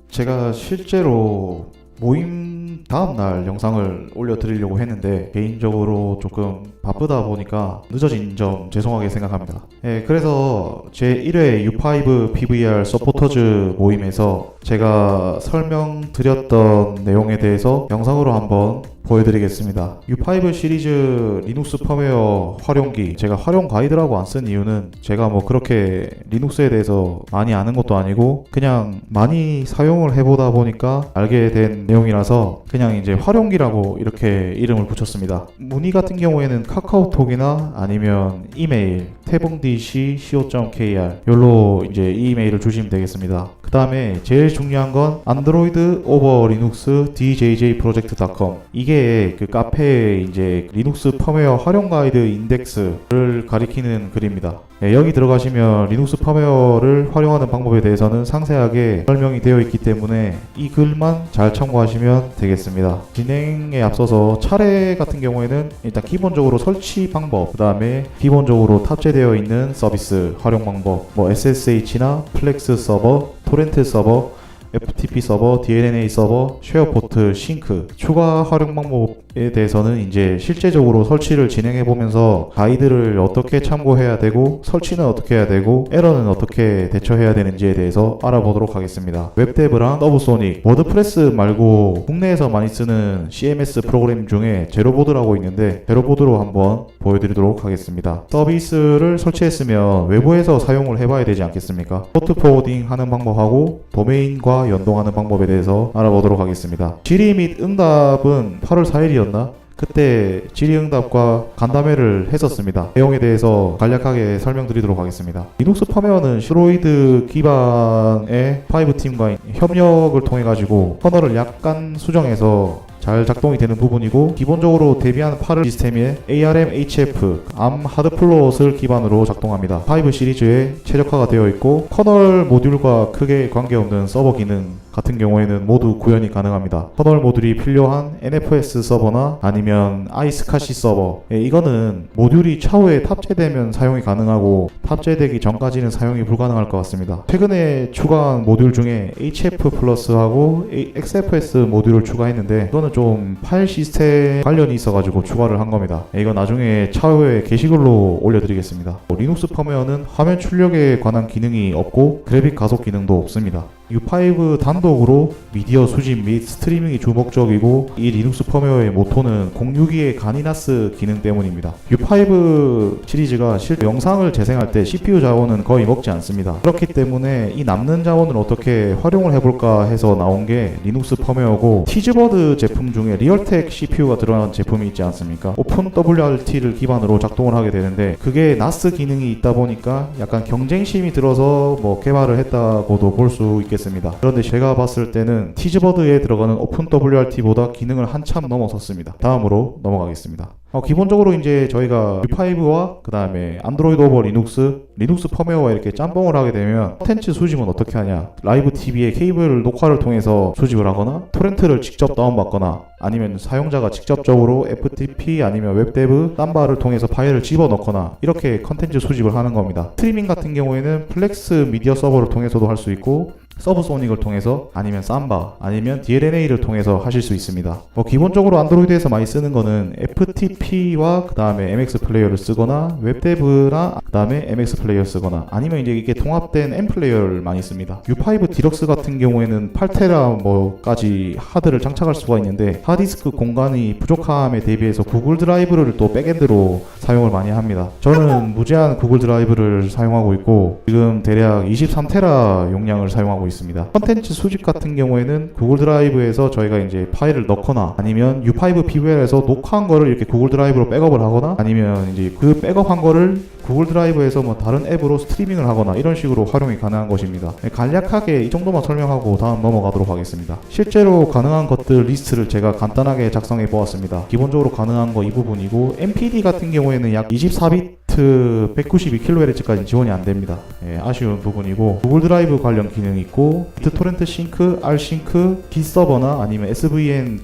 제가 실제로 모임 다음날 영상을 올려드리려고 했는데 개인적으로 조금 바쁘다 보니까 늦어진 점 죄송하게 생각합니다. 그래서 제 1회 U5 PVR 서포터즈 모임에서 제가 설명드렸던 내용에 대해서 영상으로 한번 보여드리겠습니다. U5 시리즈 리눅스 펌웨어 활용기, 제가 활용 가이드라고 안 쓴 이유는 제가 뭐 그렇게 리눅스에 대해서 많이 아는 것도 아니고 그냥 많이 사용을 해보다 보니까 알게 된 내용이라서 그냥 이제 활용기라고 이렇게 이름을 붙였습니다. 문의 같은 경우에는 카카오톡이나 아니면 이메일 태봉dc.co.kr 요로 이제 이메일을 주시면 되겠습니다. 그 다음에 제일 중요한 건 안드로이드 오버 리눅스 djjproject.com, 이게 그 카페에 이제 리눅스 펌웨어 활용 가이드 인덱스를 가리키는 글입니다. 여기 들어가시면 리눅스 펌웨어를 활용하는 방법에 대해서는 상세하게 설명이 되어 있기 때문에 이 글만 잘 참고하시면 되겠습니다. 진행에 앞서서 차례 같은 경우에는 일단 기본적으로 설치 방법, 그 다음에 기본적으로 탑재되어 있는 서비스 활용 방법, 뭐 SSH나 플렉스 서버, 토렌트 서버, FTP 서버, DLNA 서버, 쉐어포트, 싱크, 추가 활용 방법에 대해서는 이제 실제적으로 설치를 진행해 보면서 가이드를 어떻게 참고해야 되고 설치는 어떻게 해야 되고 에러는 어떻게 대처해야 되는지에 대해서 알아보도록 하겠습니다. 웹데브랑 서브소닉, 워드프레스 말고 국내에서 많이 쓰는 CMS 프로그램 중에 제로보드라고 있는데 제로보드로 한번 보여드리도록 하겠습니다. 서비스를 설치했으면 외부에서 사용을 해봐야 되지 않겠습니까? 포트 포워딩 하는 방법하고 도메인과 연동하는 방법에 대해서 알아보도록 하겠습니다. 질의 및 응답은 8월 4일이었나? 그때 질의응답과 간담회를 했었습니다. 내용에 대해서 간략하게 설명드리도록 하겠습니다. 리눅스 펌웨어는 슈로이드 기반의 5팀과 협력을 통해 가지고 커널을 약간 수정해서 잘 작동이 되는 부분이고, 기본적으로 대비한 파르 시스템의 ARM HF ARM 하드플롯을 기반으로 작동합니다. 5 시리즈에 최적화가 되어 있고 커널 모듈과 크게 관계없는 서버 기능 같은 경우에는 모두 구현이 가능합니다. 커널 모듈이 필요한 NFS 서버나 아니면 아이스카시 서버, 이거는 모듈이 차후에 탑재되면 사용이 가능하고 탑재되기 전까지는 사용이 불가능할 것 같습니다. 최근에 추가한 모듈 중에 HF 플러스하고 XFS 모듈을 추가했는데 이거는 좀 파일 시스템 관련이 있어가지고 추가를 한 겁니다. 이거 나중에 차후에 게시글로 올려드리겠습니다. 리눅스 펌웨어는 화면 출력에 관한 기능이 없고 그래픽 가속 기능도 없습니다. U5 단독으로 미디어 수집 및 스트리밍이 주 목적이고, 이 리눅스 펌웨어의 모토는 공유기의 가니나스 기능 때문입니다. U5 시리즈가 실제 영상을 재생할 때 CPU 자원은 거의 먹지 않습니다. 그렇기 때문에 이 남는 자원을 어떻게 활용을 해볼까 해서 나온 게 리눅스 펌웨어고, 티즈버드 제품 중에 리얼텍 CPU가 들어간 제품이 있지 않습니까? 오픈WRT를 기반으로 작동을 하게 되는데 그게 나스 기능이 있다 보니까 약간 경쟁심이 들어서 뭐 개발을 했다고도 볼 수 있겠습니다. 그런데 제가 봤을 때는 티즈버드에 들어가는 오픈WRT보다 기능을 한참 넘어섰습니다. 다음으로 넘어가겠습니다. 기본적으로 이제 저희가 U5와 그 다음에 안드로이드 오버 리눅스 펌웨어와 이렇게 짬뽕을 하게 되면 콘텐츠 수집은 어떻게 하냐, 라이브 TV에 케이블 녹화를 통해서 수집을 하거나 토렌트를 직접 다운받거나 아니면 사용자가 직접적으로 FTP 아니면 웹데브 쌈바를 통해서 파일을 집어넣거나 이렇게 콘텐츠 수집을 하는 겁니다. 스트리밍 같은 경우에는 플렉스 미디어 서버를 통해서도 할 수 있고 서브소닉을 통해서 아니면 쌈바 아니면 DLNA를 통해서 하실 수 있습니다. 기본적으로 안드로이드에서 많이 쓰는 거는 FTP와 그 다음에 MX 플레이어를 쓰거나 웹데브나 그 다음에 MX 플레이어 쓰거나 아니면 이제 이게 통합된 M 플레이어를 많이 씁니다. U5 디럭스 같은 경우에는 8테라 뭐까지 하드를 장착할 수가 있는데 하드디스크 공간이 부족함에 대비해서 구글 드라이브를 또 백엔드로 사용을 많이 합니다. 저는 무제한 구글 드라이브를 사용하고 있고 지금 대략 23테라 용량을 사용하고 있습니다. 컨텐츠 수집 같은 경우에는 구글 드라이브에서 저희가 이제 파일을 넣거나 아니면 U5 PVR에서 녹화한 거를 이렇게 구글 드라이브로 백업을 하거나 아니면 이제 그 백업한 거를 구글 드라이브에서 뭐 다른 앱으로 스트리밍을 하거나 이런 식으로 활용이 가능한 것입니다. 간략하게 이 정도만 설명하고 다음 넘어가도록 하겠습니다. 실제로 가능한 것들 리스트를 제가 간단하게 작성해 보았습니다. 기본적으로 가능한 거 이 부분이고, MPD 같은 경우에는 약 24비트 192kHz까지 지원이 안 됩니다. 아쉬운 부분이고, 구글 드라이브 관련 기능이 있고 비트 토렌트 싱크, R싱크, B서버나 아니면 SVN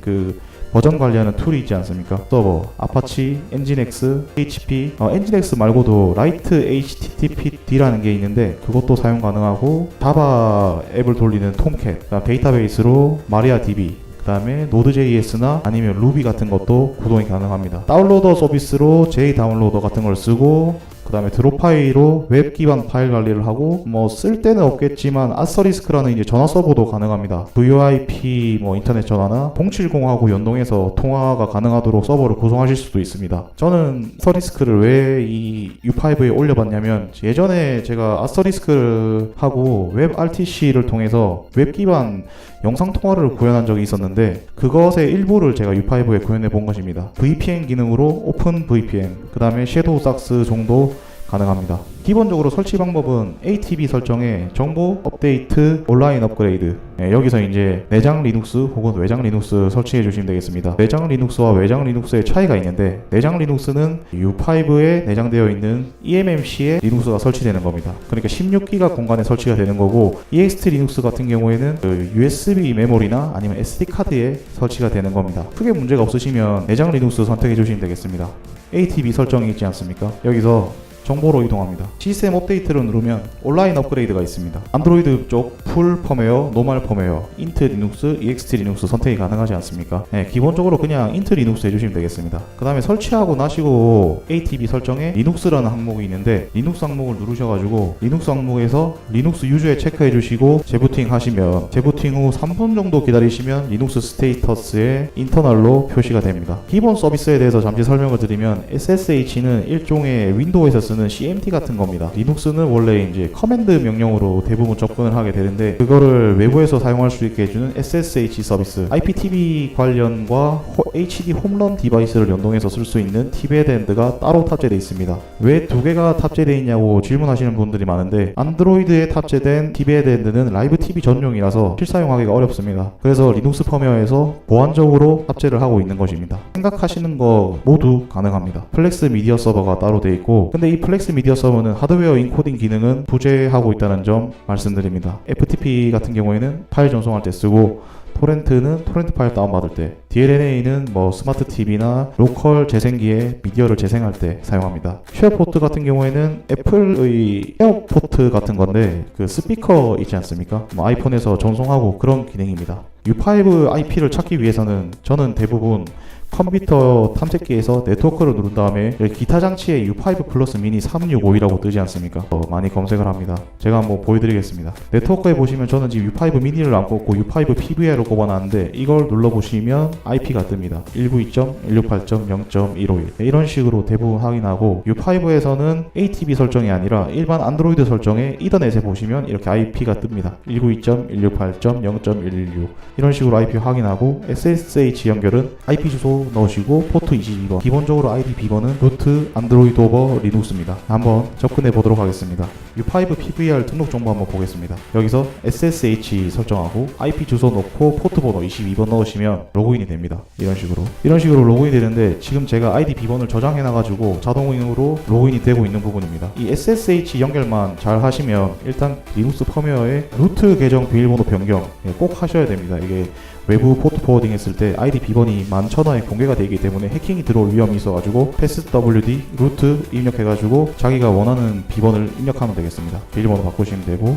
버전 관리하는 툴이 있지 않습니까? 서버, 아파치, 엔진X, HP, 엔진X 말고도 라이트 HTTPD라는 게 있는데 그것도 사용 가능하고 자바 앱을 돌리는 톰캣, 데이터베이스로 마리아DB, 그 다음에 Node.js나 아니면 루비 같은 것도 구동이 가능합니다. 다운로더 서비스로 JDawnloader 같은 걸 쓰고 그 다음에 드롭 파일로 웹 기반 파일 관리를 하고 뭐 쓸 때는 없겠지만 아스터리스크라는 이제 전화 서버도 가능합니다. VoIP 뭐 인터넷 전화나 070하고 연동해서 통화가 가능하도록 서버를 구성하실 수도 있습니다. 저는 아스터리스크를 왜 이 U5에 올려봤냐면 예전에 제가 아스터리스크를 하고 웹 RTC를 통해서 웹 기반 영상 통화를 구현한 적이 있었는데 그것의 일부를 제가 U5에 구현해 본 것입니다. VPN 기능으로 오픈 VPN, 그 다음에 섀도우 삭스 정도 가능합니다. 기본적으로 설치 방법은 ATB 설정에 정보 업데이트 온라인 업그레이드, 여기서 이제 내장 리눅스 혹은 외장 리눅스 설치해 주시면 되겠습니다. 내장 리눅스와 외장 리눅스의 차이가 있는데 내장 리눅스는 U5에 내장되어 있는 eMMC에 리눅스가 설치되는 겁니다. 그러니까 16기가 공간에 설치가 되는 거고 EXT 리눅스 같은 경우에는 USB 메모리나 아니면 SD 카드에 설치가 되는 겁니다. 크게 문제가 없으시면 내장 리눅스 선택해 주시면 되겠습니다. ATB 설정이 있지 않습니까? 여기서 정보로 이동합니다. 시스템 업데이트를 누르면 온라인 업그레이드가 있습니다. 안드로이드 쪽 풀 펌웨어, 노멀 펌웨어, 인트 리눅스, EXT 리눅스 선택이 가능하지 않습니까? 기본적으로 그냥 인트 리눅스 해주시면 되겠습니다. 그 다음에 설치하고 나시고 ATB 설정에 리눅스라는 항목이 있는데 리눅스 항목을 누르셔가지고 리눅스 항목에서 리눅스 유저에 체크해 주시고 재부팅 하시면 재부팅 후 3분 정도 기다리시면 리눅스 스테이터스에 인터널로 표시가 됩니다. 기본 서비스에 대해서 잠시 설명을 드리면 SSH는 일종의 윈도우에서 쓰는 CMD 같은 겁니다. 리눅스는 원래 이제 커맨드 명령으로 대부분 접근을 하게 되는데 그거를 외부에서 사용할 수 있게 해주는 SSH 서비스, IPTV 관련과 HD 홈런 디바이스를 연동해서 쓸 수 있는 티베드엔드가 따로 탑재되어 있습니다. 왜 두 개가 탑재되어 있냐고 질문하시는 분들이 많은데 안드로이드에 탑재된 티베드엔드는 라이브 TV 전용이라서 실사용하기가 어렵습니다. 그래서 리눅스 펌웨어에서 보안적으로 탑재를 하고 있는 것입니다. 생각하시는 거 모두 가능합니다. 플렉스 미디어 서버가 따로 되어 있고 근데 이 플렉스 미디어 서버는 하드웨어 인코딩 기능은 부재하고 있다는 점 말씀드립니다. FTP 같은 경우에는 파일 전송할 때 쓰고 토렌트는 토렌트 파일 다운받을 때, DLNA는 뭐 스마트 TV나 로컬 재생기에 미디어를 재생할 때 사용합니다. 쉐어포트 같은 경우에는 애플의 에어포트 같은 건데 그 스피커 있지 않습니까? 뭐 아이폰에서 전송하고 그런 기능입니다. U5 IP를 찾기 위해서는 저는 대부분 컴퓨터 탐색기에서 네트워크를 누른 다음에 기타 장치에 U5 플러스 미니 365이라고 뜨지 않습니까? 많이 검색을 합니다. 제가 한번 보여드리겠습니다. 네트워크에 보시면 저는 지금 U5 미니를 안 꽂고 U5 PVR을 꼽아놨는데 이걸 눌러보시면 IP가 뜹니다. 192.168.0.151 이런 식으로 대부분 확인하고 U5에서는 ATB 설정이 아니라 일반 안드로이드 설정에 이더넷에 보시면 이렇게 IP가 뜹니다. 192.168.0.116 이런 식으로 IP 확인하고 SSH 연결은 IP 주소 넣으시고 포트 22번, 기본적으로 ID 비번은 루트 안드로이드 오버 리눅스입니다. 한번 접근해 보도록 하겠습니다. U5 PVR 등록 정보 한번 보겠습니다. 여기서 SSH 설정하고 IP 주소 넣고 포트 번호 22번 넣으시면 로그인이 됩니다. 이런 식으로 로그인이 되는데 지금 제가 ID 비번을 저장해 놔가지고 자동으로 로그인이 되고 있는 부분입니다. 이 SSH 연결만 잘 하시면 일단 리눅스 펌웨어의 루트 계정 비밀번호 변경 꼭 하셔야 됩니다. 이게 외부 포트 포워딩 했을 때 ID 비번이 11,000화에 공개가 되기 때문에 해킹이 들어올 위험이 있어가지고 passwd 루트 입력해가지고 자기가 원하는 비번을 입력하면 되겠습니다. 비밀번호 바꾸시면 되고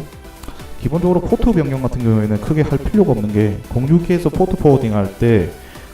기본적으로 포트 변경 같은 경우에는 크게 할 필요가 없는 게 062에서 포트 포워딩 할 때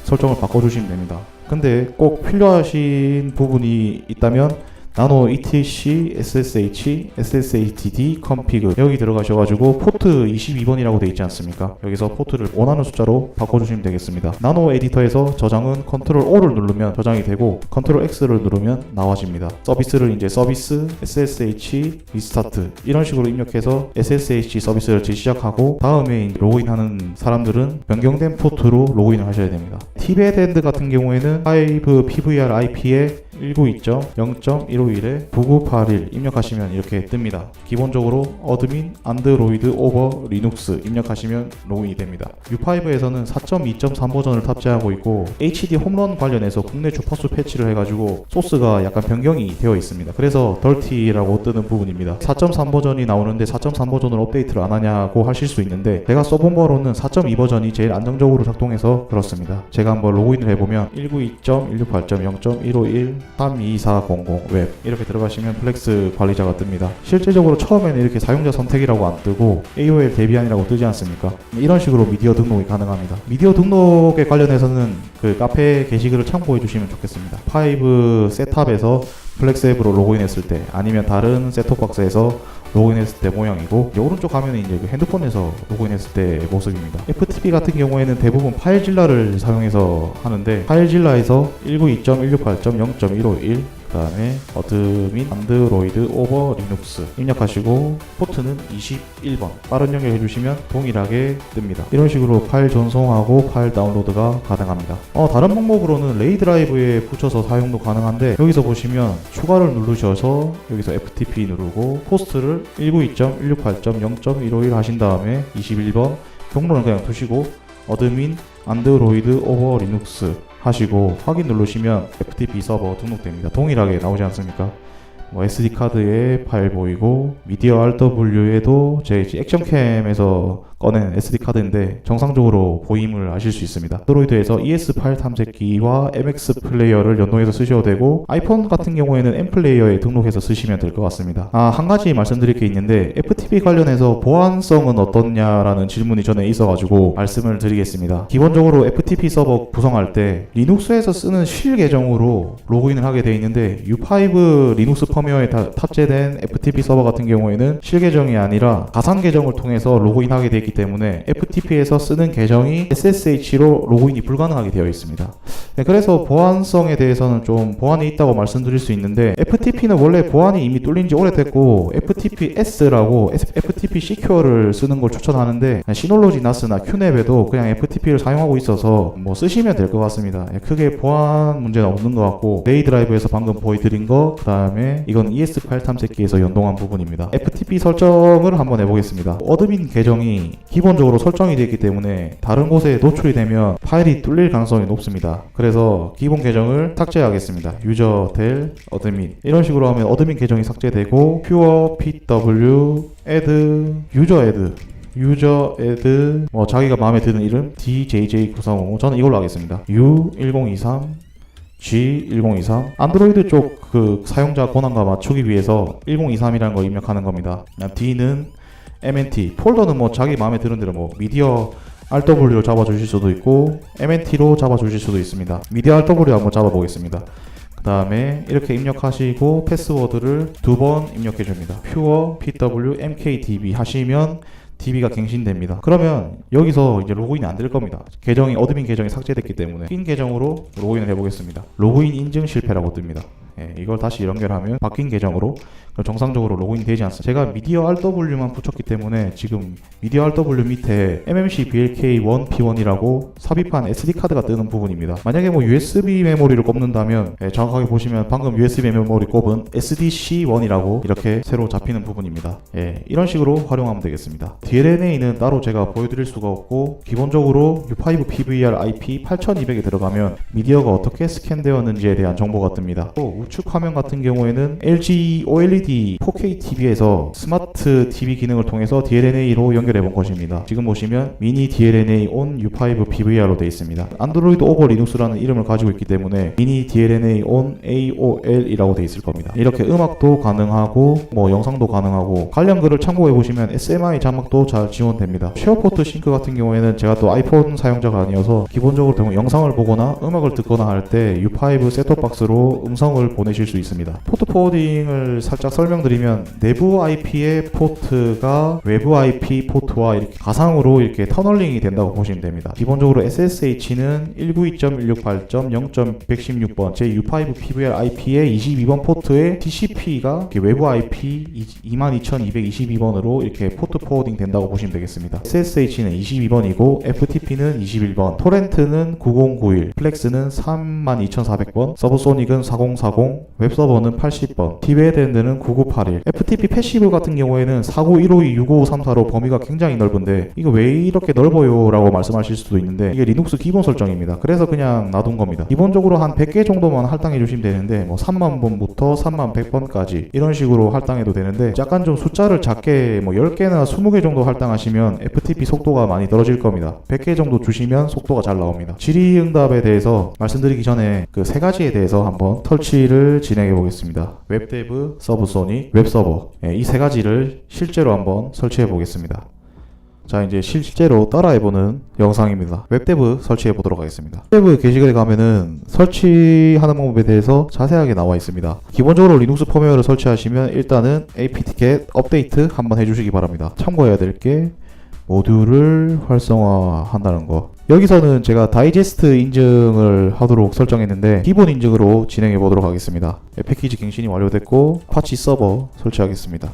설정을 바꿔주시면 됩니다. 근데 꼭 필요하신 부분이 있다면 나노 etc ssh sshdd config 여기 들어가셔가지고 포트 22번이라고 되어 있지 않습니까? 여기서 포트를 원하는 숫자로 바꿔주시면 되겠습니다. 나노 에디터에서 저장은 컨트롤 O를 누르면 저장이 되고 컨트롤 X를 누르면 나와집니다. 서비스를 이제 서비스 ssh 리스타트 이런 식으로 입력해서 ssh 서비스를 시작하고 다음에 로그인하는 사람들은 변경된 포트로 로그인을 하셔야 됩니다. 티베드엔드 같은 경우에는 5 PVR IP에 192.0.151에 9981 입력하시면 이렇게 뜹니다. 기본적으로 어드민 안드로이드 오버 리눅스 입력하시면 로그인이 됩니다. U5에서는 4.2.3 버전을 탑재하고 있고 HD 홈런 관련해서 국내 주파수 패치를 해가지고 소스가 약간 변경이 되어 있습니다. 그래서 덜티라고 뜨는 부분입니다. 4.3 버전이 나오는데 4.3 버전을 업데이트를 안 하냐고 하실 수 있는데 제가 써본 거로는 4.2 버전이 제일 안정적으로 작동해서 그렇습니다. 제가 한번 로그인을 해보면 192.168.0.151-32400 웹 이렇게 들어가시면 플렉스 관리자가 뜹니다. 실제적으로 처음에는 이렇게 사용자 선택이라고 안 뜨고 AOL 데비안이라고 뜨지 않습니까? 이런 식으로 미디어 등록이 가능합니다. 미디어 등록에 관련해서는 그 카페 게시글을 참고해 주시면 좋겠습니다. 5 셋탑에서 플렉스 앱으로 로그인했을 때 아니면 다른 셋톱박스에서 로그인했을 때 모양이고 오른쪽 화면은 이제 그 핸드폰에서 로그인했을 때 모습입니다. FTP 같은 경우에는 대부분 파일질러를 사용해서 하는데 파일질러에서 192.168.0.151 그 다음에 어드민 안드로이드 오버 리눅스 입력하시고 포트는 21번 빠른 연결 해주시면 동일하게 뜹니다. 이런 식으로 파일 전송하고 파일 다운로드가 가능합니다. 다른 방법으로는 레이 드라이브에 붙여서 사용도 가능한데 여기서 보시면 추가를 누르셔서 여기서 FTP 누르고 포스트를 192.168.0.151 하신 다음에 21번 경로는 그냥 두시고 어드민 안드로이드 오버 리눅스 하시고 확인 누르시면 FTP 서버 등록됩니다. 동일하게 나오지 않습니까? SD카드에 파일 보이고 미디어 RW에도 제 액션캠에서 꺼낸 SD카드인데 정상적으로 보임을 아실 수 있습니다. 안드로이드에서 ES 파일 탐색기와 MX 플레이어를 연동해서 쓰셔도 되고 아이폰 같은 경우에는 M 플레이어에 등록해서 쓰시면 될 것 같습니다. 한 가지 말씀드릴 게 있는데 FTP 관련해서 보안성은 어떻냐라는 질문이 전에 있어가지고 말씀을 드리겠습니다. 기본적으로 FTP 서버 구성할 때 리눅스에서 쓰는 실 계정으로 로그인을 하게 되어 있는데 U5 리눅스 펌웨어에 탑재된 FTP 서버 같은 경우에는 실 계정이 아니라 가상 계정을 통해서 로그인하게 되어 있기 때문에 FTP에서 쓰는 계정이 SSH로 로그인이 불가능하게 되어 있습니다. 그래서 보안성에 대해서는 좀 보안이 있다고 말씀드릴 수 있는데 FTP는 원래 보안이 이미 뚫린 지 오래됐고 FTPS라고 FTP 시큐어를 쓰는 걸 추천하는데 시놀로지 나스나 큐넵에도 그냥 FTP를 사용하고 있어서 뭐 쓰시면 될 것 같습니다. 크게 보안 문제는 없는 것 같고 레이 드라이브에서 방금 보여드린 거 그 다음에 이건 ES 파일 탐색기에서 연동한 부분입니다. FTP 설정을 한번 해보겠습니다. 어드민 계정이 기본적으로 설정이 되어 있기 때문에 다른 곳에 노출이 되면 파일이 뚫릴 가능성이 높습니다. 그래서 기본 계정을 삭제하겠습니다. 유저 델 어드민 이런 식으로 하면 어드민 계정이 삭제되고 퓨어 pw add 유저 애드 자기가 마음에 드는 이름 DJJ935 저는 이걸로 하겠습니다. U1023 G1023 안드로이드 쪽 그 사용자 권한과 맞추기 위해서 1023이라는 거 입력하는 겁니다. D는 MNT 폴더는 자기 마음에 드는 대로 미디어 RW로 잡아주실 수도 있고 MNT로 잡아주실 수도 있습니다. 미디어 RW 한번 잡아보겠습니다. 그 다음에 이렇게 입력하시고 패스워드를 2번 입력해 줍니다. Pure PW MKDB 하시면 DB가 갱신됩니다. 그러면 여기서 이제 로그인이 안 될 겁니다. 어드민 계정이 삭제됐기 때문에 낀 계정으로 로그인을 해보겠습니다. 로그인 인증 실패라고 뜹니다. 이걸 다시 연결하면 바뀐 계정으로 정상적으로 로그인이 되지 않습니다. 제가 미디어 RW만 붙였기 때문에 지금 미디어 RW 밑에 MMC BLK1 P1이라고 삽입한 SD카드가 뜨는 부분입니다. 만약에 USB 메모리를 꼽는다면 정확하게 보시면 방금 USB 메모리 꼽은 SDC1이라고 이렇게 새로 잡히는 부분입니다. 이런 식으로 활용하면 되겠습니다. DLNA는 따로 제가 보여드릴 수가 없고 기본적으로 U5 PVR IP 8200에 들어가면 미디어가 어떻게 스캔되었는지에 대한 정보가 뜹니다. 또 우측 화면 같은 경우에는 LG OLED 4K TV에서 스마트 TV 기능을 통해서 DLNA로 연결해 본 것입니다. 지금 보시면 미니 DLNA on U5 PVR로 되어 있습니다. 안드로이드 오버 리눅스라는 이름을 가지고 있기 때문에 미니 DLNA on AOL이라고 되어 있을 겁니다. 이렇게 음악도 가능하고 영상도 가능하고 관련 글을 참고해 보시면 SMI 자막도 잘 지원됩니다. 쉐어포트 싱크 같은 경우에는 제가 또 아이폰 사용자가 아니어서 기본적으로 영상을 보거나 음악을 듣거나 할 때 U5 셋톱박스로 음성을 보내실 수 있습니다. 포트 포워딩을 살짝 설명드리면 내부 IP의 포트가 외부 IP 포트와 이렇게 가상으로 이렇게 터널링이 된다고 보시면 됩니다. 기본적으로 SSH는 192.168.0.116번 제 U5 PVR IP의 22번 포트에 TCP가 외부 IP 22222번으로 이렇게 포트 포워딩 된다고 보시면 되겠습니다. SSH는 22번이고 FTP는 21번, 토렌트는 9091, 플렉스는 32400번, 서브소닉은 4040 1040, 웹서버는 80번, DBAD는 9981, FTP 패시브 같은 경우에는 4915265534로 범위가 굉장히 넓은데 이거 왜 이렇게 넓어요? 라고 말씀하실 수도 있는데 이게 리눅스 기본 설정입니다. 그래서 그냥 놔둔 겁니다. 기본적으로 한 100개 정도만 할당해 주시면 되는데 뭐 3만번부터 3100번까지 이런 식으로 할당해도 되는데 약간 좀 숫자를 작게 뭐 10개나 20개 정도 할당하시면 FTP 속도가 많이 떨어질 겁니다. 100개 정도 주시면 속도가 잘 나옵니다. 질의응답에 대해서 말씀드리기 전에 그 세 가지에 대해서 한번 설치를 진행해 보겠습니다. 웹데브, 서브소닉, 웹서버 이 세 가지를 실제로 한번 설치해 보겠습니다. 자, 이제 실제로 따라해보는 영상입니다. 웹데브 설치해 보도록 하겠습니다. 웹데브 게시글에 가면은 설치하는 방법에 대해서 자세하게 나와 있습니다. 기본적으로 리눅스 펌웨어를 설치하시면 일단은 apt-get 업데이트 한번 해주시기 바랍니다. 참고해야 될 게 모듈을 활성화한다는 거. 여기서는 제가 다이제스트 인증을 하도록 설정했는데 기본 인증으로 진행해 보도록 하겠습니다. 패키지 갱신이 완료됐고 아파치 서버 설치하겠습니다.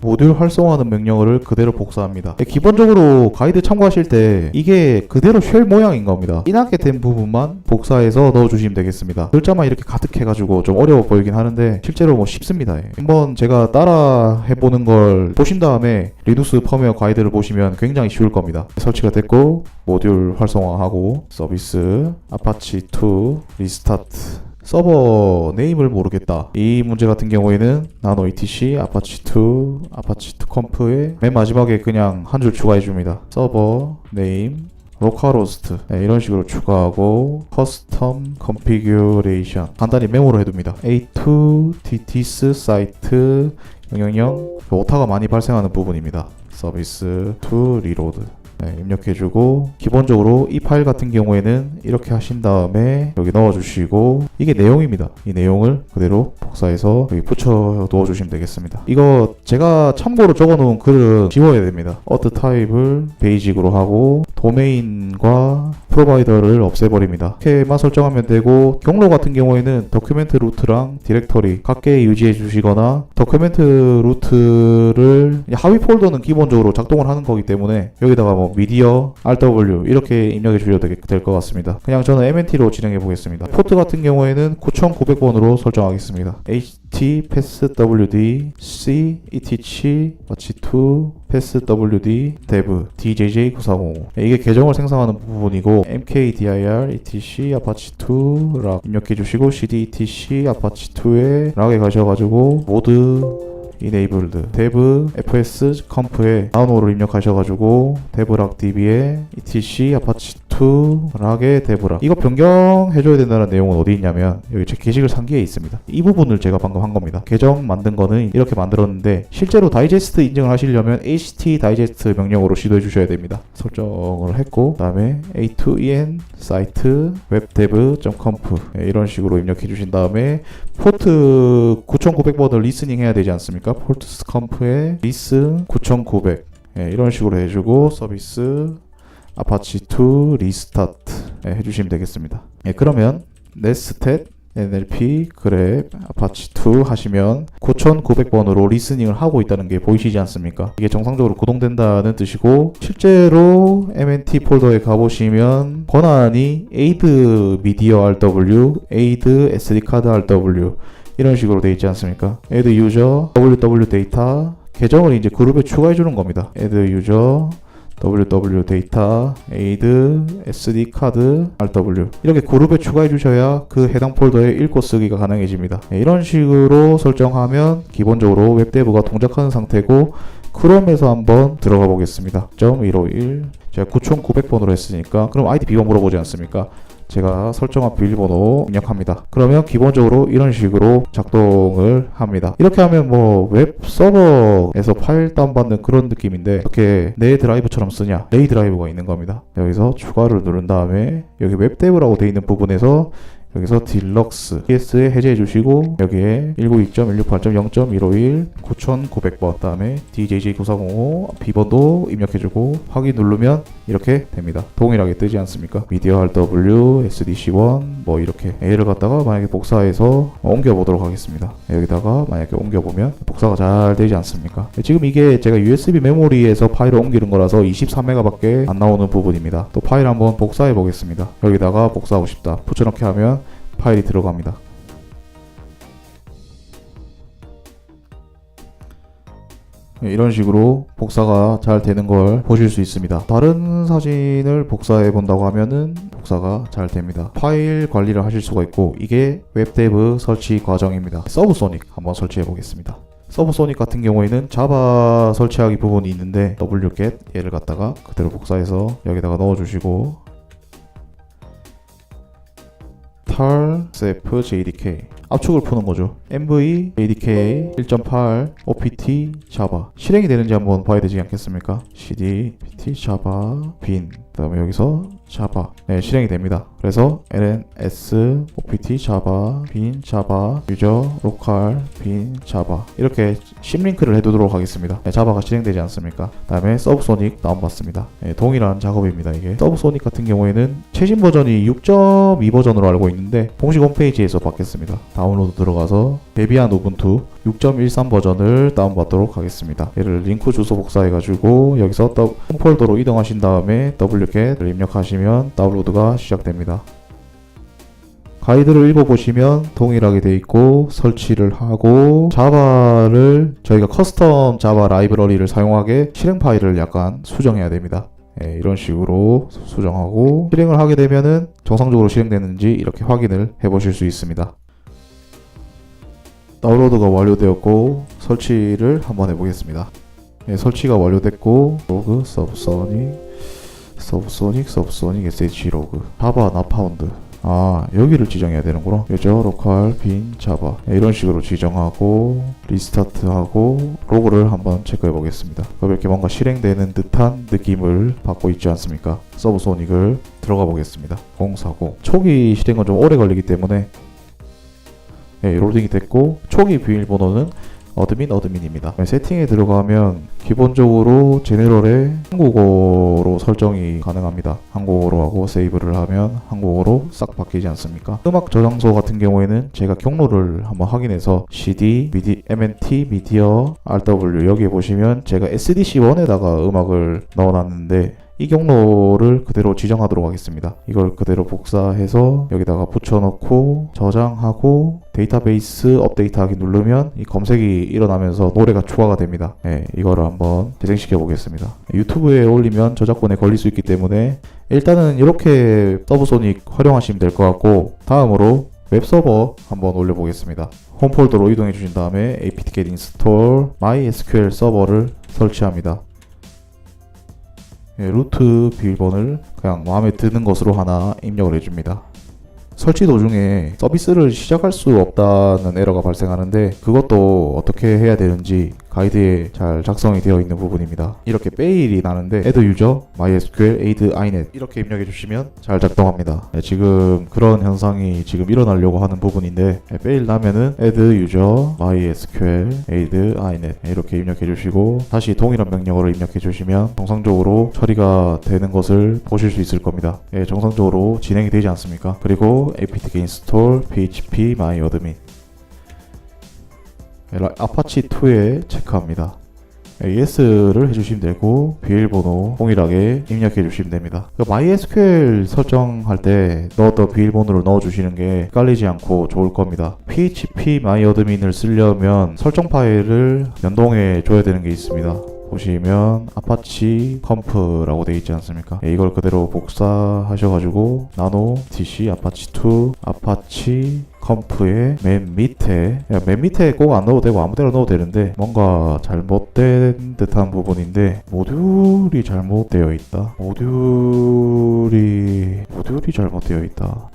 모듈 활성화하는 명령어를 그대로 복사합니다. 기본적으로 가이드 참고하실 때 이게 그대로 쉘 모양인 겁니다. 인하게 된 부분만 복사해서 넣어주시면 되겠습니다. 글자만 이렇게 가득해가지고 좀 어려워 보이긴 하는데 실제로 뭐 쉽습니다. 한번 제가 따라 해보는 걸 보신 다음에 리눅스 펌웨어 가이드를 보시면 굉장히 쉬울 겁니다. 설치가 됐고 모듈 활성화하고 서비스 아파치2 리스타트 서버 네임을 모르겠다. 이 문제 같은 경우에는 나노 etc 아파치2 아파치2 컴프에 맨 마지막에 그냥 한 줄 추가해 줍니다. 서버 네임 로컬호스트 이런 식으로 추가하고 커스텀 컨피규레이션 간단히 메모로 해둡니다. A2 DTS 사이트 000 오타가 많이 발생하는 부분입니다. 서비스 to 리로드 입력해주고 기본적으로 이 파일 같은 경우에는 이렇게 하신 다음에 여기 넣어주시고 이게 내용입니다. 이 내용을 그대로 복사해서 여기 붙여 넣어주시면 되겠습니다. 이거 제가 참고로 적어놓은 글은 지워야 됩니다. auth 타입을 베이직으로 하고 도메인과 프로바이더를 없애버립니다. 이렇게만 설정하면 되고 경로 같은 경우에는 도큐멘트 루트랑 디렉터리 각개 유지해 주시거나 도큐멘트 루트를 하위 폴더는 기본적으로 작동을 하는 거기 때문에 여기다가 뭐 미디어, RW 이렇게 입력해 주셔도 될 것 같습니다. 그냥 저는 MNT로 진행해 보겠습니다. 포트 같은 경우에는 9900번으로 설정하겠습니다. HT, PassWD, C, ETC, Apache2, PassWD, Dev, DJJ9405 이게 계정을 생성하는 부분이고 MKDIR, ETC, Apache2, 락 입력해 주시고 CD, ETC, Apache2에 락에 가셔가지고 모드 enabled dev fs 컴프에 나노를 입력하셔가지고 dev락 db에 etc apache2 락에 dev락 이거 변경해줘야 된다는 내용은 어디 있냐면 여기 제 게시글 상기에 있습니다. 이 부분을 제가 방금 한 겁니다. 계정 만든 거는 이렇게 만들었는데 실제로 다이제스트 인증을 하시려면 ht 다이제스트 명령으로 시도해 주셔야 됩니다. 설정을 했고 그 다음에 a2en 사이트 webdev.conf 이런 식으로 입력해 주신 다음에 포트 9900번을 리스닝 해야 되지 않습니까? 포트스 컴프에 리슨 9900 이런 식으로 해주고 서비스 아파치2 리스타트 해주시면 되겠습니다. 그러면 넷스탯 NLP 그랩 아파치2 하시면 9900번으로 리스닝을 하고 있다는 게 보이시지 않습니까? 이게 정상적으로 구동된다는 뜻이고 실제로 MNT 폴더에 가보시면 권한이 aid media RW, aid SD 카드 RW 이런 식으로 되어 있지 않습니까? add user ww data 계정을 이제 그룹에 추가해 주는 겁니다. add user ww 데이터, aid, sd 카드, rw 이렇게 그룹에 추가해 주셔야 그 해당 폴더에 읽고 쓰기가 가능해집니다. 이런 식으로 설정하면 기본적으로 웹데브가 동작하는 상태고 크롬에서 한번 들어가 보겠습니다. 151 제가 9900번으로 했으니까 그럼 아이디 비번 물어보지 않습니까? 제가 설정한 비밀번호 입력합니다. 그러면 기본적으로 이런 식으로 작동을 합니다. 이렇게 하면 뭐 웹 서버에서 파일 다운받는 그런 느낌인데 어떻게 내 드라이브처럼 쓰냐? 레이 드라이브가 있는 겁니다. 여기서 추가를 누른 다음에 여기 웹데브라고 되어 있는 부분에서 여기서 딜럭스 PS에 해제해 주시고 여기에 192.168.0.151 9900번 다음에 DJJ9405 B번도 입력해주고 확인 누르면 이렇게 됩니다. 동일하게 뜨지 않습니까? 미디어 RW SDC1 뭐 이렇게 A를 갖다가 만약에 복사해서 옮겨보도록 하겠습니다. 여기다가 만약에 옮겨보면 복사가 잘 되지 않습니까? 지금 이게 제가 USB 메모리에서 파일을 옮기는 거라서 23MB 밖에 안 나오는 부분입니다. 또 파일 한번 복사해 보겠습니다. 여기다가 복사하고 싶다 붙여넣기 하면 파일이 들어갑니다. 이런 식으로 복사가 잘 되는 걸 보실 수 있습니다. 다른 사진을 복사해 본다고 하면은 복사가 잘 됩니다. 파일 관리를 하실 수가 있고 이게 웹데브 설치 과정입니다. 서브소닉 한번 설치해 보겠습니다. 서브소닉 같은 경우에는 자바 설치하기 부분이 있는데 wget 얘를 갖다가 그대로 복사해서 여기다가 넣어주시고 tar sep jdk 압축을 푸는 거죠. mv jdk 1.8 opt java 실행이 되는지 한번 봐야 되지 않겠습니까? cd opt java bin 그 다음에 여기서 java 네, 실행이 됩니다. 그래서 lns opt java bin java user local bin java 이렇게 심링크를 해두도록 하겠습니다. 네, 자바가 실행되지 않습니까? 그 다음에 서브소닉 다운받습니다. 네, 동일한 작업입니다. 이게 서브소닉 같은 경우에는 최신 버전이 6.2 버전으로 알고 있는데 공식 홈페이지에서 받겠습니다. 다운로드 들어가서 데비안 우분투 6.13 버전을 다운받도록 하겠습니다. 얘를 링크 주소 복사해가지고 여기서 홈폴더로 이동하신 다음에 wget을 입력하시면 다운로드가 시작됩니다. 가이드를 읽어보시면 동일하게 되어 있고 설치를 하고 자바를 저희가 커스텀 자바 라이브러리를 사용하게 실행 파일을 약간 수정해야 됩니다. 네, 이런 식으로 수정하고 실행을 하게 되면은 정상적으로 실행되는지 이렇게 확인을 해 보실 수 있습니다. 다운로드가 완료되었고 설치를 한번 해보겠습니다. 네, 설치가 완료됐고 로그 서브소닉 sh 로그 자바 나파운드 여기를 지정해야 되는구나. 그죠? 로컬 빈 자바 이런 식으로 지정하고 리스타트하고 로그를 한번 체크해 보겠습니다. 이렇게 뭔가 실행되는 듯한 느낌을 받고 있지 않습니까? 서브소닉을 들어가 보겠습니다. 040 초기 실행은 좀 오래 걸리기 때문에 네, 로딩이 됐고 초기 비밀번호는 어드민입니다. 세팅에 들어가면 기본적으로 제네럴에 한국어로 설정이 가능합니다. 한국어로 하고 세이브를 하면 한국어로 싹 바뀌지 않습니까? 음악 저장소 같은 경우에는 제가 경로를 한번 확인해서 CD, MNT, 미디어, RW 여기에 보시면 제가 SDC1에다가 음악을 넣어놨는데 이 경로를 그대로 지정하도록 하겠습니다. 이걸 그대로 복사해서 여기다가 붙여넣고 저장하고 데이터베이스 업데이트하기 누르면 이 검색이 일어나면서 노래가 추가가 됩니다. 네, 이거를 한번 재생시켜 보겠습니다. 유튜브에 올리면 저작권에 걸릴 수 있기 때문에 일단은 이렇게 서브소닉 활용하시면 될 것 같고 다음으로 웹서버 한번 올려보겠습니다. 홈폴더로 이동해 주신 다음에 apt-get install mysql 서버를 설치합니다. 루트 비밀번호를 그냥 마음에 드는 것으로 하나 입력을 해줍니다. 설치 도중에 서비스를 시작할 수 없다는 에러가 발생하는데 그것도 어떻게 해야 되는지 가이드에 잘 작성이 되어 있는 부분입니다. 이렇게 페일이 나는데 add user mysql add inet 이렇게 입력해 주시면 잘 작동합니다. 지금 그런 현상이 지금 일어나려고 하는 부분인데 페일 나면은 add user mysql add inet 이렇게 입력해 주시고 다시 동일한 명령어를 입력해 주시면 정상적으로 처리가 되는 것을 보실 수 있을 겁니다. 정상적으로 진행이 되지 않습니까? 그리고 apt-get install php myadmin 아파치2에 체크합니다. yes를 해주시면 되고 비밀번호 동일하게 입력해 주시면 됩니다. MySQL 설정할 때 넣었던 비밀번호를 넣어주시는 게 헷갈리지 않고 좋을 겁니다. php myadmin을 쓰려면 설정 파일을 연동해 줘야 되는 게 있습니다. 보시면 아파치 컴프라고 되어 있지 않습니까? 이걸 그대로 복사하셔가지고 나노 dc 아파치2 아파치 컴프의 맨 밑에 꼭 안 넣어도 되고 아무 데나 넣어도 되는데 뭔가 잘못된 듯한 부분인데 모듈이 잘못되어 있다. 모듈이 잘못되어 있다.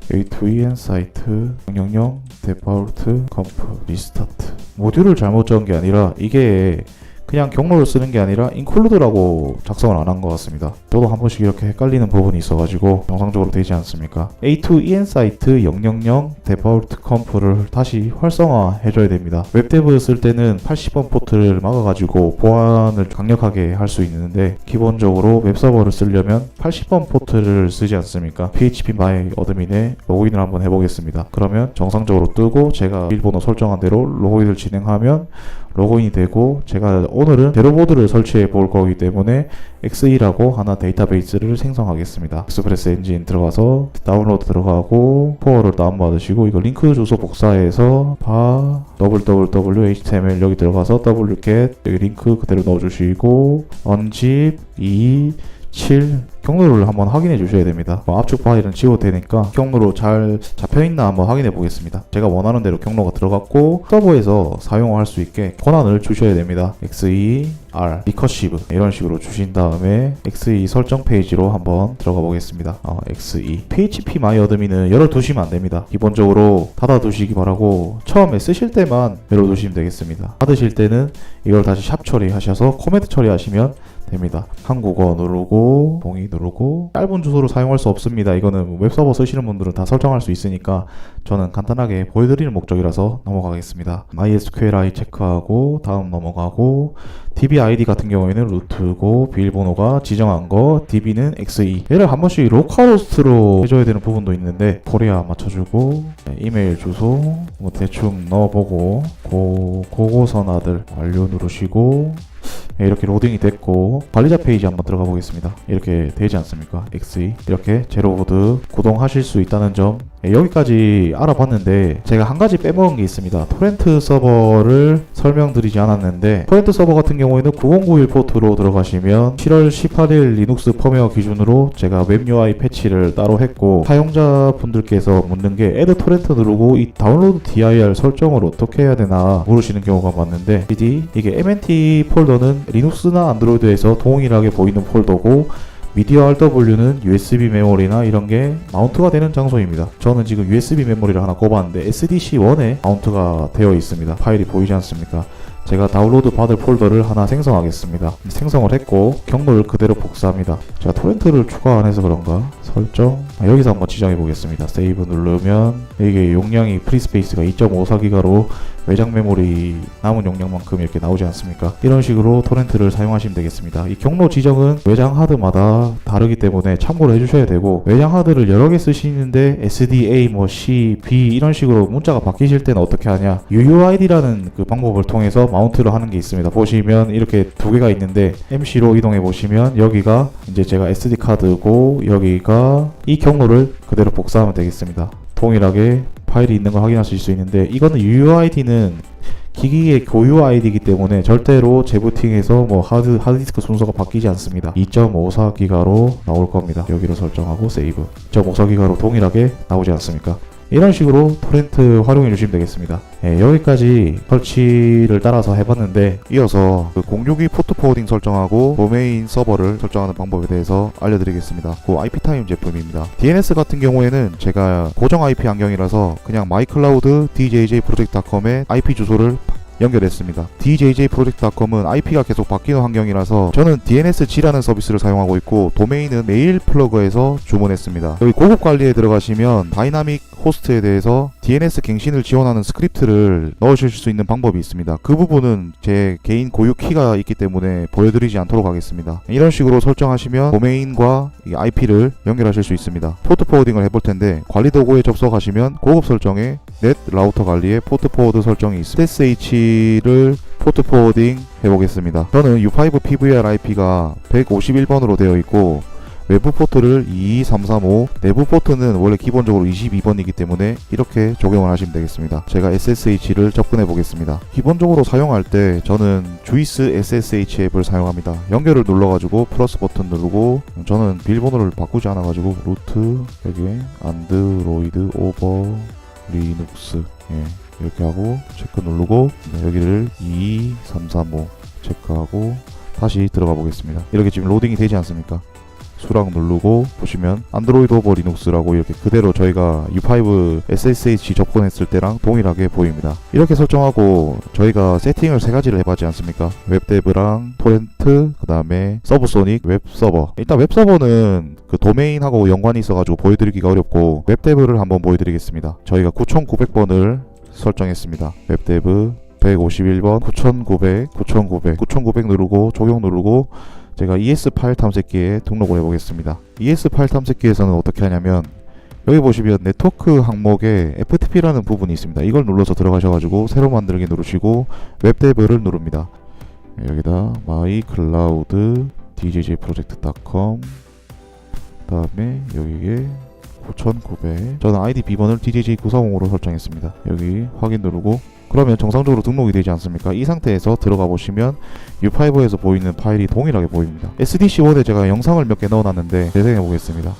A2EN 사이트 000 데파울트 컴프 리스타트 모듈을 잘못 적은 게 아니라 이게 그냥 경로를 쓰는 게 아니라 include라고 작성을 안 한 것 같습니다. 저도 한 번씩 이렇게 헷갈리는 부분이 있어가지고 정상적으로 되지 않습니까? A2 ENSite 000 default comp를 다시 활성화 해줘야 됩니다. 웹데브 쓸 때는 80번 포트를 막아가지고 보안을 강력하게 할 수 있는데, 기본적으로 웹서버를 쓰려면 80번 포트를 쓰지 않습니까? PHP my admin에 로그인을 한번 해보겠습니다. 그러면 정상적으로 뜨고 제가 비밀번호 설정한 대로 로그인을 진행하면 로그인이 되고, 제가 오늘은 제로보드를 설치해 볼 거기 때문에 XE라고 하나 데이터베이스를 생성하겠습니다. 익스프레스 엔진 들어가서 다운로드 들어가고 포어를 다운받으시고, 이거 링크 주소 복사해서 www.html 여기 들어가서 wget 여기 링크 그대로 넣어주시고 unzip 7 경로를 한번 확인해 주셔야 됩니다. 압축 파일은 지워도 되니까 경로로 잘 잡혀있나 한번 확인해 보겠습니다. 제가 원하는 대로 경로가 들어갔고, 서버에서 사용할 수 있게 권한을 주셔야 됩니다. XE, R, recursive 이런 식으로 주신 다음에 XE 설정 페이지로 한번 들어가 보겠습니다. XE PHP my admin은 열어두시면 안 됩니다. 기본적으로 닫아두시기 바라고, 처음에 쓰실 때만 열어두시면 되겠습니다. 닫으실 때는 이걸 다시 샵 처리하셔서 코멘트 처리하시면 됩니다. 한국어 누르고 동의 누르고, 짧은 주소를 사용할 수 없습니다. 이거는 웹서버 쓰시는 분들은 다 설정할 수 있으니까 저는 간단하게 보여드리는 목적이라서 넘어가겠습니다. MySQLi 체크하고 다음 넘어가고, DB ID 같은 경우에는 루트고 비밀번호가 지정한 거 DB는 XE. 얘를 한 번씩 로컬호스트로 해줘야 되는 부분도 있는데 코리아 맞춰주고, 이메일 주소 뭐 대충 넣어보고 고고선아들 완료 누르시고, 이렇게 로딩이 됐고 관리자 페이지 한번 들어가 보겠습니다. 이렇게 되지 않습니까? XE 이렇게 제로보드 구동하실 수 있다는 점, 여기까지 알아봤는데 제가 한 가지 빼먹은 게 있습니다. 토렌트 서버를 설명드리지 않았는데, 토렌트 서버 같은 경우에는 9091 포트로 들어가시면 7월 18일 리눅스 펌웨어 기준으로 제가 웹 UI 패치를 따로 했고, 사용자분들께서 묻는 게 애드 토렌트 누르고 이 다운로드 dir 설정을 어떻게 해야 되나 물으시는 경우가 많은데, 이게 MNT 폴더는 리눅스나 안드로이드에서 동일하게 보이는 폴더고, 미디어 RW는 USB 메모리나 이런 게 마운트가 되는 장소입니다. 저는 지금 USB 메모리를 하나 꼽았는데 SDC1에 마운트가 되어 있습니다. 파일이 보이지 않습니까? 제가 다운로드 받을 폴더를 하나 생성하겠습니다. 생성을 했고 경로를 그대로 복사합니다. 제가 토렌트를 추가 안 해서 그런가? 설정 여기서 한번 지정해 보겠습니다. 세이브 누르면 이게 용량이 프리스페이스가 2.54기가로 외장 메모리 남은 용량만큼 이렇게 나오지 않습니까? 이런 식으로 토렌트를 사용하시면 되겠습니다. 이 경로 지정은 외장 하드마다 다르기 때문에 참고를 해주셔야 되고, 외장 하드를 여러 개 쓰시는데 SDA, C, B 이런 식으로 문자가 바뀌실 때는 어떻게 하냐, UUID라는 그 방법을 통해서 마운트를 하는 게 있습니다. 보시면 이렇게 두 개가 있는데 MC로 이동해 보시면 여기가 이제 제가 SD 카드고, 여기가 이 경로를 그대로 복사하면 되겠습니다. 동일하게 파일이 있는 걸 확인하실 수 있는데, 이거는 UUID는 기기의 고유 아이디이기 때문에 절대로 재부팅해서 하드디스크 순서가 바뀌지 않습니다. 2.54기가로 나올 겁니다. 여기로 설정하고 세이브. 2.54기가로 동일하게 나오지 않습니까? 이런 식으로 토렌트 활용해 주시면 되겠습니다. 여기까지 설치를 따라서 해봤는데, 이어서 그 062 포트 포워딩 설정하고 도메인 서버를 설정하는 방법에 대해서 알려드리겠습니다. 그 IP타임 제품입니다. DNS 같은 경우에는 제가 고정 IP 환경이라서 그냥 mycloud djjproject.com에 IP 주소를 연결했습니다. djjproject.com은 IP가 계속 바뀌는 환경이라서 저는 DNSG라는 서비스를 사용하고 있고, 도메인은 메일 플러그에서 주문했습니다. 여기 고급 관리에 들어가시면 다이나믹 호스트에 대해서 DNS 갱신을 지원하는 스크립트를 넣으실 수 있는 방법이 있습니다. 그 부분은 제 개인 고유 키가 있기 때문에 보여드리지 않도록 하겠습니다. 이런 식으로 설정하시면 도메인과 IP를 연결하실 수 있습니다. 포트 포워딩을 해볼 텐데, 관리 도구에 접속하시면 고급 설정에 넷 라우터 관리에 포트 포워드 설정이 있습니다. SSH를 포트 포워딩 해보겠습니다. 저는 U5 PVR IP가 151번으로 되어 있고, 외부 포트를 22335, 내부 포트는 원래 기본적으로 22번이기 때문에 이렇게 적용을 하시면 되겠습니다. 제가 SSH를 접근해 보겠습니다. 기본적으로 사용할 때 저는 주이스 SSH 앱을 사용합니다. 연결을 눌러가지고 플러스 버튼 누르고, 저는 비밀번호를 바꾸지 않아가지고 루트 여기에 안드로이드 오버 리눅스 이렇게 하고 체크 누르고, 여기를 22335 체크하고 다시 들어가 보겠습니다. 이렇게 지금 로딩이 되지 않습니까? 수락 누르고 보시면 안드로이드 오버 리눅스라고 이렇게 그대로 저희가 U5 SSH 접근했을 때랑 동일하게 보입니다. 이렇게 설정하고 저희가 세팅을 세 가지를 해봤지 않습니까? 웹데브랑 토렌트, 그 다음에 서브소닉, 웹서버. 일단 웹서버는 그 도메인하고 연관이 있어가지고 보여드리기가 어렵고 웹데브를 한번 보여드리겠습니다. 저희가 9900번을 설정했습니다. 웹데브 151번 9900 누르고 적용 누르고 제가 ES 파일 탐색기에 등록을 해보겠습니다. ES 파일 탐색기에서는 어떻게 하냐면 여기 보시면 네트워크 항목에 FTP라는 부분이 있습니다. 이걸 눌러서 들어가셔가지고 새로 만들기 누르시고 웹데브를 누릅니다. 여기다 mycloud.djjproject.com 그 다음에 여기에 9900 저는 ID 비번을 DJJ940으로 설정했습니다. 여기 확인 누르고 그러면 정상적으로 등록이 되지 않습니까? 이 상태에서 들어가 보시면 U5에서 보이는 파일이 동일하게 보입니다. SDC1에 제가 영상을 몇 개 넣어놨는데 재생해 보겠습니다.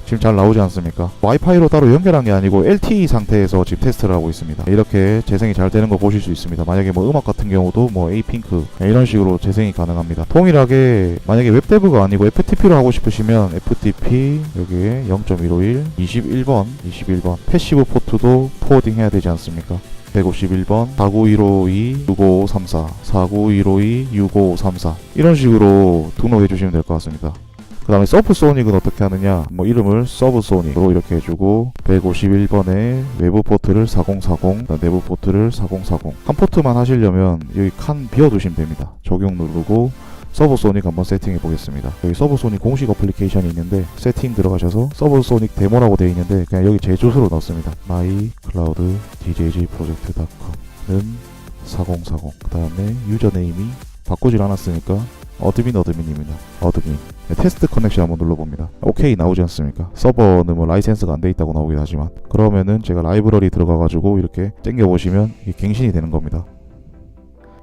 지금 잘 나오지 않습니까? 와이파이로 따로 연결한 게 아니고 LTE 상태에서 지금 테스트를 하고 있습니다. 이렇게 재생이 잘 되는 거 보실 수 있습니다. 만약에 뭐 음악 같은 경우도 뭐 에이핑크 이런 식으로 재생이 가능합니다. 동일하게 만약에 웹데브가 아니고 FTP로 하고 싶으시면 FTP 여기에 0.151 21번 패시브 포트도 포워딩 해야 되지 않습니까? 151번 49152 6534 49152 6534 이런 식으로 등록해 주시면 될 것 같습니다. 그 다음에 서브소닉은 어떻게 하느냐, 뭐 이름을 서브소닉으로 이렇게 해주고 151번에 외부 포트를 4040 내부 포트를 4040 한 포트만 하시려면 여기 칸 비워두시면 됩니다. 적용 누르고 서브소닉 한번 세팅해 보겠습니다. 여기 서브소닉 공식 어플리케이션이 있는데 세팅 들어가셔서 서브소닉 데모라고 되어 있는데 그냥 여기 제 주소로 넣습니다. mycloud.djjproject.com은 4040 그 다음에 유저네임이 바꾸질 않았으니까 어드민입니다. 어드민. 테스트 커넥션 한번 눌러봅니다. 오케이 나오지 않습니까? 서버는 뭐 라이센스가 안 돼 있다고 나오긴 하지만 그러면은 제가 라이브러리 들어가가지고 이렇게 땡겨보시면 이게 갱신이 되는 겁니다.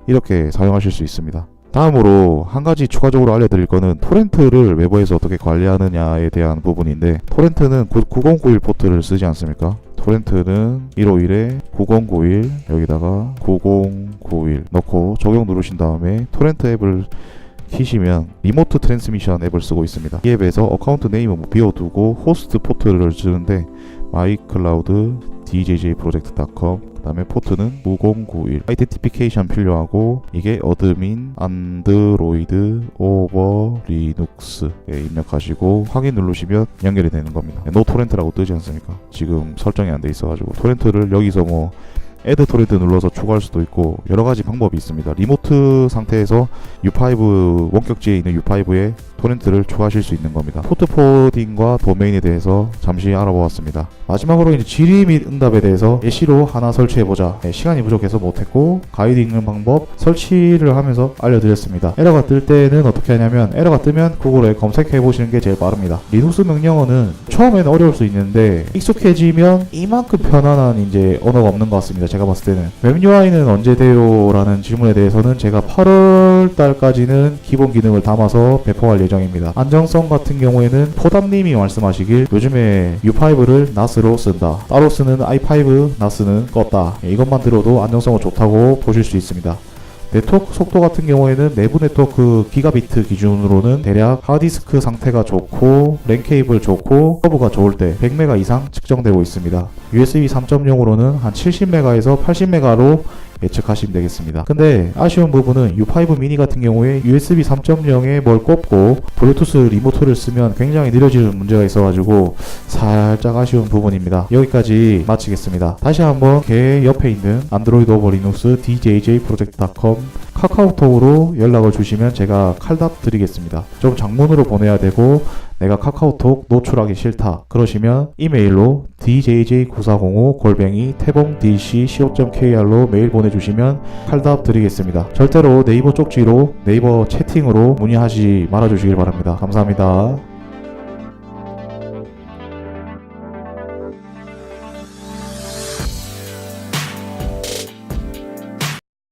이렇게 사용하실 수 있습니다. 다음으로 한 가지 추가적으로 알려드릴 거는 토렌트를 외부에서 어떻게 관리하느냐에 대한 부분인데 토렌트는 9091 포트를 쓰지 않습니까? 토렌트는 151에 9091 여기다가 9091 넣고 적용 누르신 다음에 토렌트 앱을 키시면 리모트 트랜스미션 앱을 쓰고 있습니다. 이 앱에서 어카운트 네임은 뭐 비워두고 호스트 포트를 주는데 mycloud.djjproject.com 그 다음에 포트는 9091 아이덴티피케이션 필요하고 이게 어드민 안드로이드 오버 리눅스에 입력하시고 확인 누르시면 연결이 되는 겁니다. 노 토렌트라고 뜨지 않습니까? 지금 설정이 안 돼 있어가지고 토렌트를 여기서 뭐 애드 토렌트 눌러서 추가할 수도 있고 여러가지 방법이 있습니다. 리모트 상태에서 U5 원격지에 있는 U5에 토렌트를 추가하실 수 있는 겁니다. 포트 포워딩과 도메인에 대해서 잠시 알아보았습니다. 마지막으로 이제 질의 및 응답에 대해서 예시로 하나 설치해보자. 시간이 부족해서 못했고 가이드 읽는 방법 설치를 하면서 알려드렸습니다. 에러가 뜰 때는 어떻게 하냐면 에러가 뜨면 구글에 검색해보시는 게 제일 빠릅니다. 리눅스 명령어는 처음에는 어려울 수 있는데 익숙해지면 이만큼 편안한 이제 언어가 없는 것 같습니다. 제가 봤을 때는 웹 UI는 언제 돼요? 라는 질문에 대해서는 제가 8월 달까지는 기본 기능을 담아서 배포할 예정입니다. 안정성 같은 경우에는 포담님이 말씀하시길 요즘에 U5를 NAS로 쓴다. 따로 쓰는 i5 NAS는 껐다. 이것만 들어도 안정성은 좋다고 보실 수 있습니다. 네트워크 속도 같은 경우에는 내부 네트워크 기가비트 기준으로는 대략 하드디스크 상태가 좋고 랜 케이블 좋고 서버가 좋을 때 100메가 이상 측정되고 있습니다. USB 3.0으로는 한 70메가에서 80메가로 예측하시면 되겠습니다. 근데 아쉬운 부분은 U5 미니 같은 경우에 USB 3.0에 뭘 꼽고 블루투스 리모트를 쓰면 굉장히 느려지는 문제가 있어가지고 살짝 아쉬운 부분입니다. 여기까지 마치겠습니다. 다시 한번 개 옆에 있는 안드로이드 오버 리눅스 djjproject.com 카카오톡으로 연락을 주시면 제가 칼답 드리겠습니다. 좀 장문으로 보내야 되고 내가 카카오톡 노출하기 싫다 그러시면 이메일로 djj9405@태봉dc.co.kr로 메일 보내주시면 칼답 드리겠습니다. 절대로 네이버 쪽지로 네이버 채팅으로 문의하지 말아주시길 바랍니다. 감사합니다.